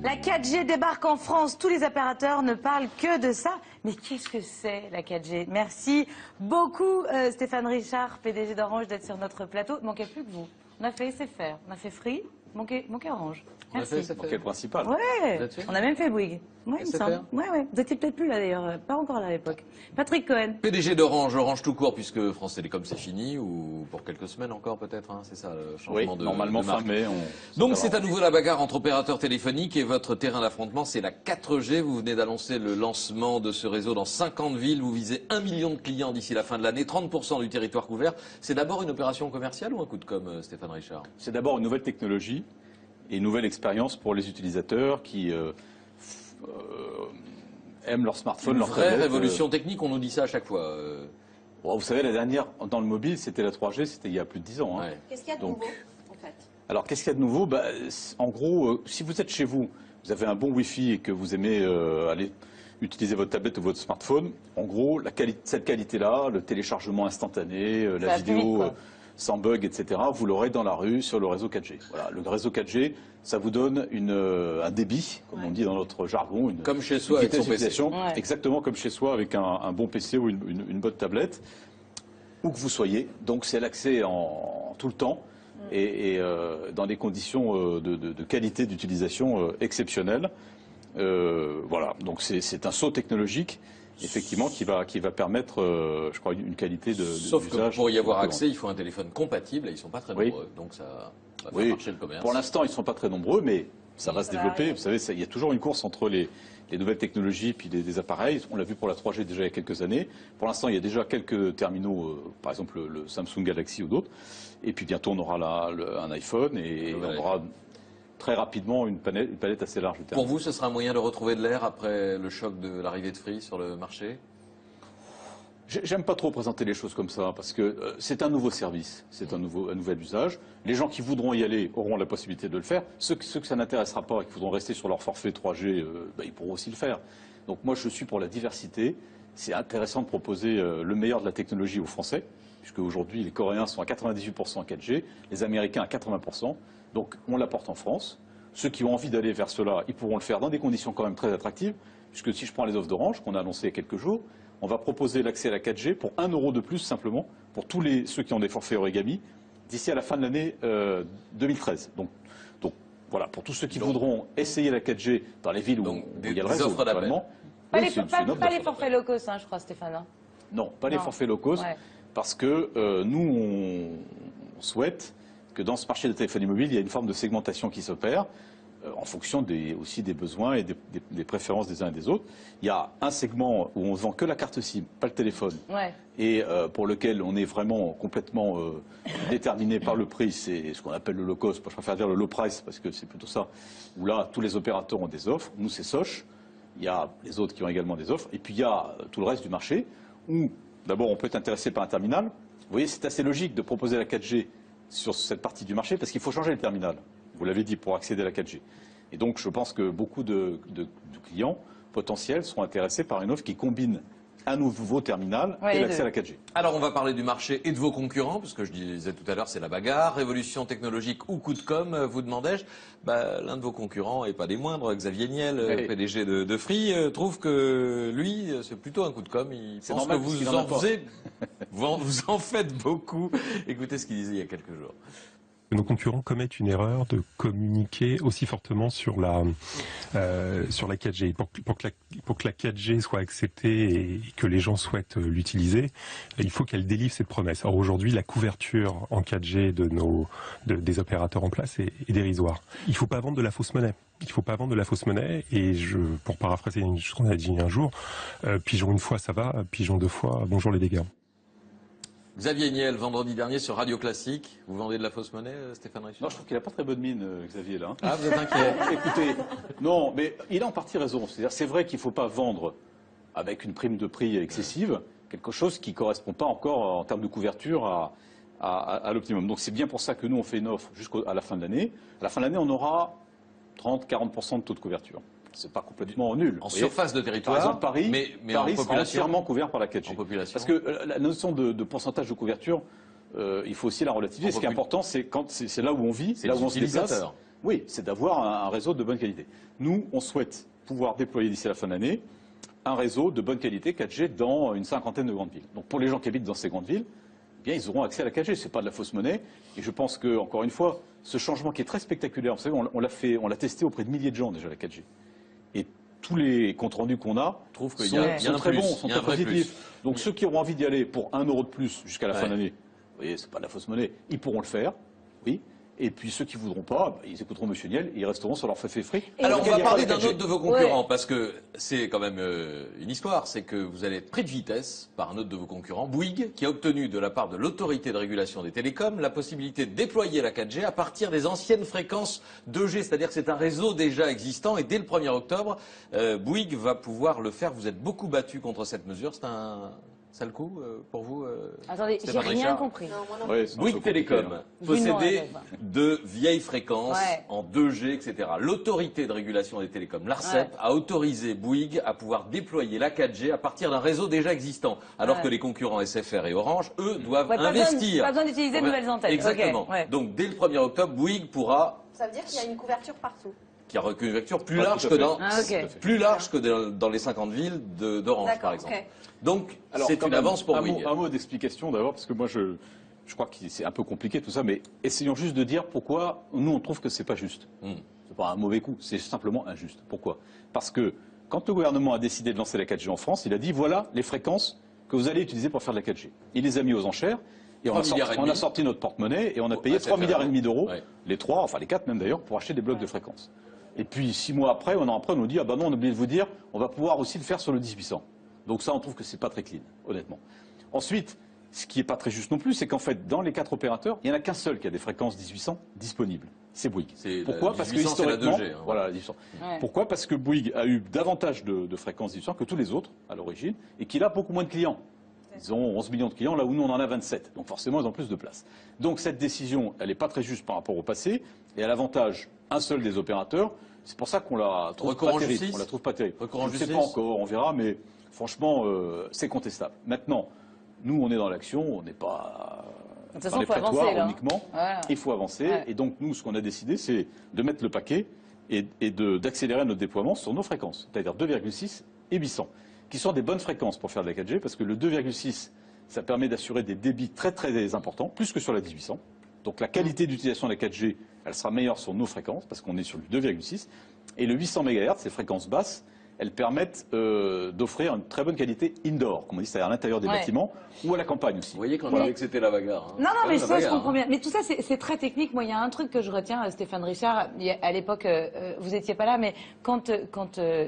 La 4G débarque en France, tous les opérateurs ne parlent que de ça. Mais qu'est-ce que c'est la 4G? Merci beaucoup Stéphane Richard, PDG d'Orange, d'être sur notre plateau. Il manquait plus que vous. On a fait SFR, on a fait Free, manquait Orange. Merci. Manquait le principal. Ouais, on a même fait Bouygues. Ouais, il me semble. Ouais. Vous étiez peut-être plus là d'ailleurs, pas encore là à l'époque. Patrick Cohen. PDG d'Orange, Orange tout court, puisque France Télécom c'est fini, ou pour quelques semaines encore peut-être, hein, c'est ça le changement de normalement de marque. fin mai. Donc c'est à nouveau la bagarre entre opérateurs téléphoniques et votre terrain d'affrontement c'est la 4G. Vous venez d'annoncer le lancement de ce réseau dans 50 villes. Vous visez 1 million de clients d'ici la fin de l'année, 30% du territoire couvert. C'est d'abord une opération commerciale ou un coup de com', Stéphane Richard? C'est d'abord une nouvelle technologie et une nouvelle expérience pour les utilisateurs qui aiment leur smartphone, leur tablette. Vraie révolution technique, on nous dit ça à chaque fois. Bon, vous savez, la dernière dans le mobile, c'était la 3G, c'était il y a plus de 10 ans. Hein. Ouais. Qu'est-ce qu'il y a de nouveau, en fait? Alors, qu'est-ce qu'il y a de nouveau? En gros, si vous êtes chez vous, vous avez un bon Wi-Fi et que vous aimez aller utiliser votre tablette ou votre smartphone, en gros, cette qualité-là, le téléchargement instantané, la vidéo sans bug, etc., vous l'aurez dans la rue sur le réseau 4G. Voilà, le réseau 4G, ça vous donne un débit, comme on dit dans notre jargon. Comme chez soi avec son PC. Exactement comme chez soi avec un bon PC ou une bonne tablette, où que vous soyez. Donc c'est l'accès en tout le temps et dans des conditions de qualité d'utilisation exceptionnelles. Voilà, donc c'est un saut technologique. Effectivement, qui va permettre, je crois, une qualité de Sauf que pour y avoir accès, il faut un téléphone compatible et ils ne sont pas très nombreux. Donc ça va faire marcher le commerce. Pour l'instant, ils ne sont pas très nombreux, mais ça va se développer. Vous savez, il y a toujours une course entre les nouvelles technologies et puis les appareils. On l'a vu pour la 3G déjà il y a quelques années. Pour l'instant, il y a déjà quelques terminaux, par exemple le Samsung Galaxy ou d'autres. Et puis bientôt, on aura un iPhone et on aura très rapidement une palette assez large. Pour vous, ce sera un moyen de retrouver de l'air après le choc de l'arrivée de Free sur le marché? J'aime pas trop présenter les choses comme ça, parce que c'est un nouveau service, c'est un nouvel usage. Les gens qui voudront y aller auront la possibilité de le faire. Ceux que ça n'intéressera pas et qui voudront rester sur leur forfait 3G, ils pourront aussi le faire. Donc moi, je suis pour la diversité. C'est intéressant de proposer le meilleur de la technologie aux Français, puisque aujourd'hui, les Coréens sont à 98% en 4G, les Américains à 80%. Donc on l'apporte en France. Ceux qui ont envie d'aller vers cela, ils pourront le faire dans des conditions quand même très attractives, puisque si je prends les offres d'Orange, qu'on a annoncées il y a quelques jours, on va proposer l'accès à la 4G pour 1 € de plus simplement, pour tous ceux qui ont des forfaits Origami, d'ici à la fin de l'année 2013. Donc voilà, pour tous ceux qui voudront essayer la 4G dans les villes où il y a le réseau, naturellement. Pas les forfaits low cost, je crois, Stéphane. Non, pas les forfaits low cost, parce que nous, on souhaite que dans ce marché de téléphonie mobile, il y a une forme de segmentation qui s'opère en fonction aussi des besoins et des préférences des uns et des autres. Il y a un segment où on ne vend que la carte SIM, pas le téléphone, et pour lequel on est vraiment complètement déterminé par le prix. C'est ce qu'on appelle le low cost. Moi, je préfère dire le low price parce que c'est plutôt ça, où là, tous les opérateurs ont des offres. Nous, c'est Soch. Il y a les autres qui ont également des offres. Et puis, il y a tout le reste du marché où, d'abord, on peut être intéressé par un terminal. Vous voyez, c'est assez logique de proposer la 4G sur cette partie du marché parce qu'il faut changer le terminal. Vous l'avez dit, pour accéder à la 4G. Et donc, je pense que beaucoup de clients potentiels seront intéressés par une offre qui combine un nouveau terminal et l'accès à la 4G. Alors, on va parler du marché et de vos concurrents, parce que je disais tout à l'heure, c'est la bagarre, révolution technologique ou coup de com', vous demandais-je. L'un de vos concurrents, et pas des moindres, Xavier Niel, PDG de Free, trouve que lui, c'est plutôt un coup de com'. Il pense que vous en faites beaucoup. Écoutez ce qu'il disait il y a quelques jours. Nos concurrents commettent une erreur de communiquer aussi fortement sur la 4G. Pour que la 4G soit acceptée et que les gens souhaitent l'utiliser, il faut qu'elle délivre cette promesse. Or aujourd'hui, la couverture en 4G des opérateurs en place est dérisoire. Il ne faut pas vendre de la fausse monnaie. Il ne faut pas vendre de la fausse monnaie. Et pour paraphraser ce qu'on a dit un jour, pigeon une fois ça va, pigeon deux fois, bonjour les dégâts. Xavier Niel, vendredi dernier sur Radio Classique. Vous vendez de la fausse monnaie, Stéphane Richard? Non, je trouve qu'il n'a pas très bonne mine, Xavier, là. Ah, vous êtes inquiet? Écoutez, non, mais il a en partie raison. C'est vrai qu'il ne faut pas vendre avec une prime de prix excessive quelque chose qui ne correspond pas encore en termes de couverture à l'optimum. Donc c'est bien pour ça que nous, on fait une offre jusqu'à la fin de l'année. À la fin de l'année, on aura 30-40% de taux de couverture. C'est pas complètement nul. En surface de territoire, par exemple, Paris mais en population, sera entièrement couvert par la 4G. En population. Parce que la notion de pourcentage de couverture, il faut aussi la relativiser. Ce qui est important, c'est là où on vit, là où on se déplace. Oui, c'est d'avoir un réseau de bonne qualité. Nous, on souhaite pouvoir déployer d'ici la fin de l'année un réseau de bonne qualité 4G dans une cinquantaine de grandes villes. Donc pour les gens qui habitent dans ces grandes villes, eh bien, ils auront accès à la 4G. Ce n'est pas de la fausse monnaie. Et je pense que, encore une fois, ce changement qui est très spectaculaire, vous savez, on l'a testé auprès de milliers de gens déjà, la 4G. Et tous les comptes rendus qu'on a sont très bons, sont très positifs. Donc ceux qui auront envie d'y aller pour 1 euro de plus jusqu'à la fin de l'année, vous voyez, c'est pas de la fausse monnaie, ils pourront le faire, oui. Et puis ceux qui ne voudront pas, ils écouteront Monsieur Niel et ils resteront sur leur fait free. Alors on va parler d'un autre de vos concurrents, parce que c'est quand même une histoire, c'est que vous allez être pris de vitesse par un autre de vos concurrents, Bouygues, qui a obtenu de la part de l'autorité de régulation des télécoms la possibilité de déployer la 4G à partir des anciennes fréquences 2G, c'est-à-dire que c'est un réseau déjà existant et dès le 1er octobre, Bouygues va pouvoir le faire. Vous êtes beaucoup battu contre cette mesure, c'est un sale coup pour vous Attendez, j'ai rien compris. Bouygues Télécom possédait de vieilles fréquences en 2G, etc. L'autorité de régulation des télécoms, l'ARCEP, a autorisé Bouygues à pouvoir déployer la 4G à partir d'un réseau déjà existant, alors que les concurrents SFR et Orange, eux, doivent investir. Pas besoin d'utiliser de nouvelles antennes. Exactement. Donc dès le 1er octobre, Bouygues pourra... Ça veut dire qu'il y a une couverture partout. Qui a une couverture plus large que dans les 50 villes d'Orange, par exemple. Donc, c'est une avance pour Bouygues. Un mot d'explication d'abord, parce que moi, je crois que c'est un peu compliqué tout ça, mais essayons juste de dire pourquoi nous, on trouve que c'est pas juste. C'est pas un mauvais coup, c'est simplement injuste. Pourquoi? Parce que quand le gouvernement a décidé de lancer la 4G en France, il a dit voilà les fréquences que vous allez utiliser pour faire de la 4G. Il les a mis aux enchères. Et on a sorti notre porte-monnaie et on a payé 3,5 milliards d'euros, les 3, enfin les 4 même d'ailleurs, pour acheter des blocs de fréquences. Et puis 6 mois après, on nous dit ah ben non, on a oublié de vous dire, on va pouvoir aussi le faire sur le 10800. Donc ça, on trouve que c'est pas très clean, honnêtement. Ensuite, ce qui n'est pas très juste non plus, c'est qu'en fait, dans les 4 opérateurs, il n'y en a qu'un seul qui a des fréquences 1800 disponibles. C'est Bouygues. Pourquoi? Parce que historiquement, voilà, pourquoi? Parce que Bouygues a eu davantage de fréquences 1800 que tous les autres à l'origine, et qu'il a beaucoup moins de clients. Ils ont 11 millions de clients, là où nous, on en a 27. Donc forcément, ils ont plus de place. Donc cette décision, elle n'est pas très juste par rapport au passé, et elle avantage un seul des opérateurs. C'est pour ça qu'on la trouve pas terrible. On la trouve pas terrible. Je ne sais pas encore, on verra, mais franchement, c'est contestable. Maintenant, nous, on est dans l'action, on n'est pas dans les prétoires uniquement. Voilà. Il faut avancer. Ouais. Et donc, nous, ce qu'on a décidé, c'est de mettre le paquet et d'accélérer notre déploiement sur nos fréquences, c'est-à-dire 2,6 et 800. Qui sont des bonnes fréquences pour faire de la 4G, parce que le 2,6, ça permet d'assurer des débits très très importants, plus que sur la 1800. Donc la qualité d'utilisation de la 4G, elle sera meilleure sur nos fréquences, parce qu'on est sur du 2,6. Et le 800 MHz, ces fréquences basses, elles permettent d'offrir une très bonne qualité indoor, comme on dit, c'est-à-dire à l'intérieur des bâtiments, ou à la campagne aussi. Vous voyez quand on disait que c'était la bagarre. Hein. Non, mais ça, je comprends bien. Mais tout ça, c'est très technique. Moi, il y a un truc que je retiens, Stéphane Richard. À l'époque, vous n'étiez pas là, mais quand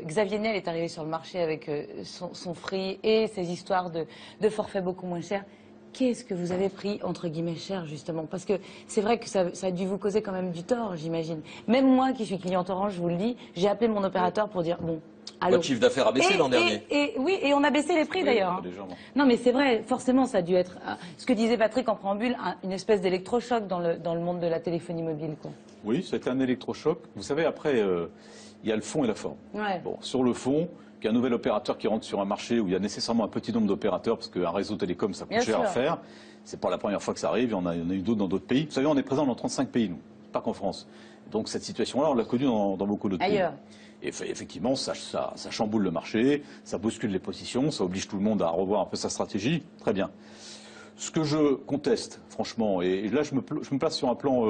Xavier Niel est arrivé sur le marché avec son Free et ses histoires de forfaits beaucoup moins chers, qu'est-ce que vous avez pris, entre guillemets, cher, justement? Parce que c'est vrai que ça a dû vous causer quand même du tort, j'imagine. Même moi, qui suis cliente Orange, je vous le dis, j'ai appelé mon opérateur pour dire, bon... Votre chiffre d'affaires a baissé l'an dernier. Oui, et on a baissé les prix d'ailleurs. Non, mais c'est vrai, forcément, ça a dû être, ce que disait Patrick en préambule, une espèce d'électrochoc dans le monde de la téléphonie mobile, quoi. Oui, c'était un électrochoc. Vous savez, après, il y a le fond et la forme. Ouais. Bon, sur le fond, qu'il y a un nouvel opérateur qui rentre sur un marché où il y a nécessairement un petit nombre d'opérateurs, parce qu'un réseau télécom, ça coûte cher à faire. C'est pas la première fois que ça arrive, il y en a eu d'autres dans d'autres pays. Vous savez, on est présent dans 35 pays, nous, pas qu'en France. Donc cette situation-là, on l'a connue dans beaucoup d'autres pays. Et effectivement, ça chamboule le marché, ça bouscule les positions, ça oblige tout le monde à revoir un peu sa stratégie. Très bien. Ce que je conteste, franchement, et là je me place sur un plan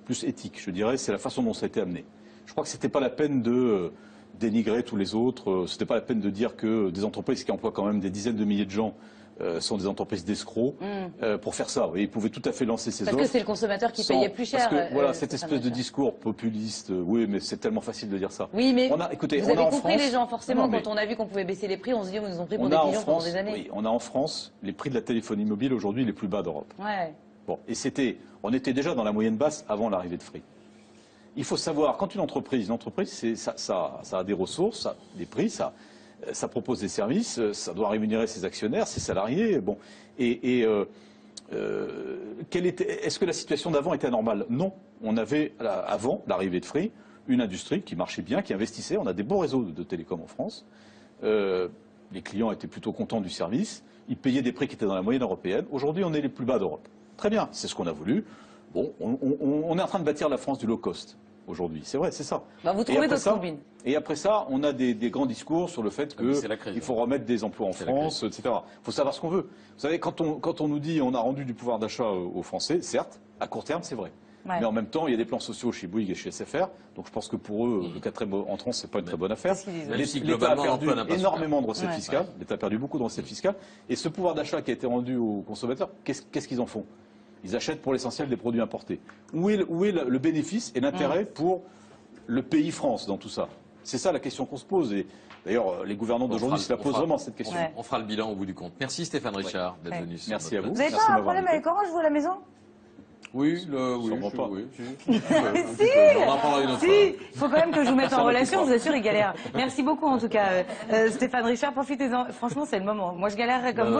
plus éthique, je dirais, c'est la façon dont ça a été amené. Je crois que c'était pas la peine de dénigrer tous les autres, c'était pas la peine de dire que des entreprises qui emploient quand même des dizaines de milliers de gens sont des entreprises d'escrocs pour faire ça. Et ils pouvaient tout à fait lancer ces offres. Parce que c'est le consommateur qui payait plus cher. Parce que, voilà, cette espèce de discours populiste, oui, mais c'est tellement facile de dire ça. Oui, mais écoutez, vous avez compris les gens, forcément, quand on a vu qu'on pouvait baisser les prix, on se dit, ils nous ont pris pour des millions pendant des années. Oui, on a en France les prix de la téléphonie mobile aujourd'hui les plus bas d'Europe. Ouais. Bon, et on était déjà dans la moyenne basse avant l'arrivée de Free. Il faut savoir, quand une entreprise, ça a des ressources, des prix, ça propose des services, ça doit rémunérer ses actionnaires, ses salariés. Bon, est-ce que la situation d'avant était anormale? Non. On avait, avant l'arrivée de Free, une industrie qui marchait bien, qui investissait. On a des beaux réseaux de télécom en France. Les clients étaient plutôt contents du service. Ils payaient des prix qui étaient dans la moyenne européenne. Aujourd'hui, on est les plus bas d'Europe. Très bien, c'est ce qu'on a voulu. Bon, on est en train de bâtir la France du low cost. aujourd'hui. C'est vrai, c'est ça. Bah, vous Et trouvez après d'autres ça- combines. Et après ça, on a des grands discours sur le fait Oui, c'est la crise. qu'il faut remettre des emplois en C'est la France, etc. Il faut savoir ce qu'on veut. Vous savez, quand on nous dit on a rendu du pouvoir d'achat aux Français, certes, à court terme, c'est vrai. Ouais. Mais en même temps, il y a des plans sociaux chez Bouygues et chez SFR. Donc je pense que pour eux, le quatrième entrant, c'est pas une très bonne affaire. Qu'est-ce qu'ils disent, Même si L'État a globalement, perdu l'emploi n'a pas énormément de recettes Ouais. fiscales. L'État a perdu beaucoup de recettes fiscales. Et ce pouvoir d'achat qui a été rendu aux consommateurs, qu'est-ce qu'ils en font? Ils achètent pour l'essentiel des produits importés. Où est le bénéfice et l'intérêt pour le pays France dans tout ça? C'est ça la question qu'on se pose. Et d'ailleurs, les gouvernants d'aujourd'hui se la posent vraiment cette question. Ouais. On fera le bilan au bout du compte. Merci Stéphane Richard d'être Ouais. venu sur Merci notre à vous. Vous n'avez Merci pas de un m'avoir problème invité. avec Orange, vous, à la maison? Oui, Sûrement pas. oui, Si, on en parlera une autre si. fois. Il faut quand même que je vous mette en Ça va relation, tout je vous assure, il galère. Merci beaucoup en tout cas, Stéphane Richard, profitez-en. Franchement, c'est le moment. Moi, je galérerais comme vous.